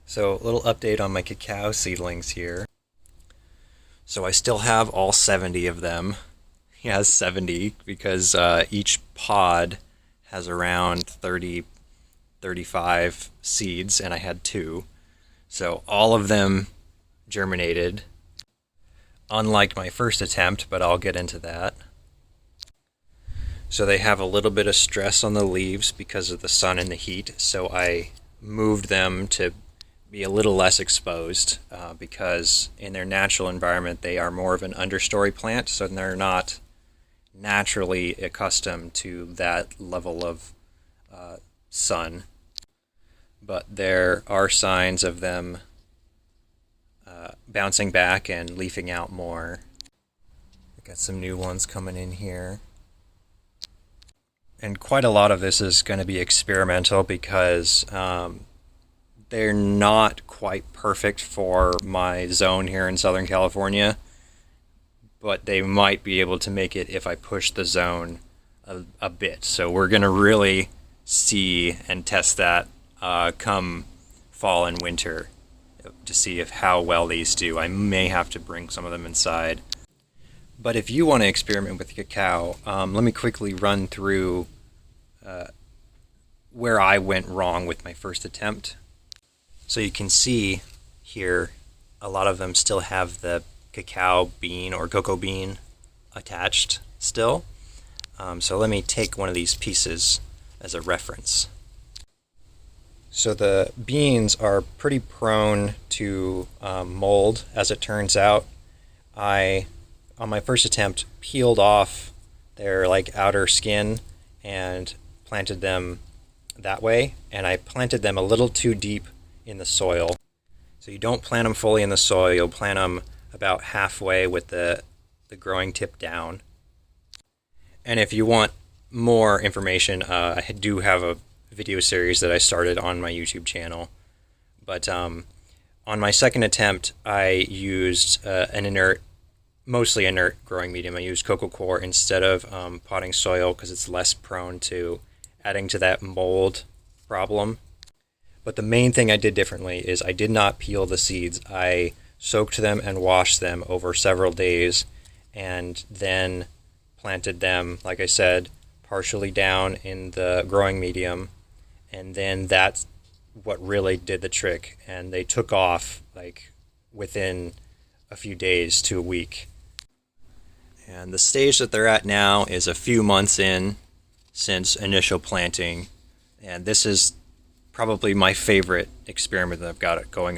So a little update on my cacao seedlings here. So I still have all 70 of them. He has 70 because each pod has around 30, 35 seeds, and I had two. So all of them germinated, unlike my first attempt, but I'll get into that. So they have a little bit of stress on the leaves because of the sun and the heat, so I moved them to be a little less exposed because in their natural environment they are more of an understory plant, so they're not naturally accustomed to that level of sun. But there are signs of them bouncing back and leafing out more. We've got some new ones coming in here. And quite a lot of this is going to be experimental because they're not quite perfect for my zone here in Southern California, but they might be able to make it if I push the zone a bit. So we're going to really see and test that come fall and winter to see how well these do. I may have to bring some of them inside. But if you want to experiment with cacao, let me quickly run through where I went wrong with my first attempt. So you can see here, a lot of them still have the cacao bean or cocoa bean attached still. So let me take one of these pieces as a reference. So the beans are pretty prone to mold, as it turns out. I, on my first attempt, peeled off their outer skin and planted them that way, and I planted them a little too deep in the soil. So you don't plant them fully in the soil, you'll plant them about halfway with the growing tip down. And if you want more information, I do have a video series that I started on my YouTube channel. But on my second attempt, I used an mostly inert growing medium. I used coco coir instead of potting soil because it's less prone to adding to that mold problem. But the main thing I did differently is I did not peel the seeds. I soaked them and washed them over several days and then planted them, like I said, partially down in the growing medium. And then that's what really did the trick. And they took off within a few days to a week. And the stage that they're at now is a few months in since initial planting. And this is probably my favorite experiment that I've got going on.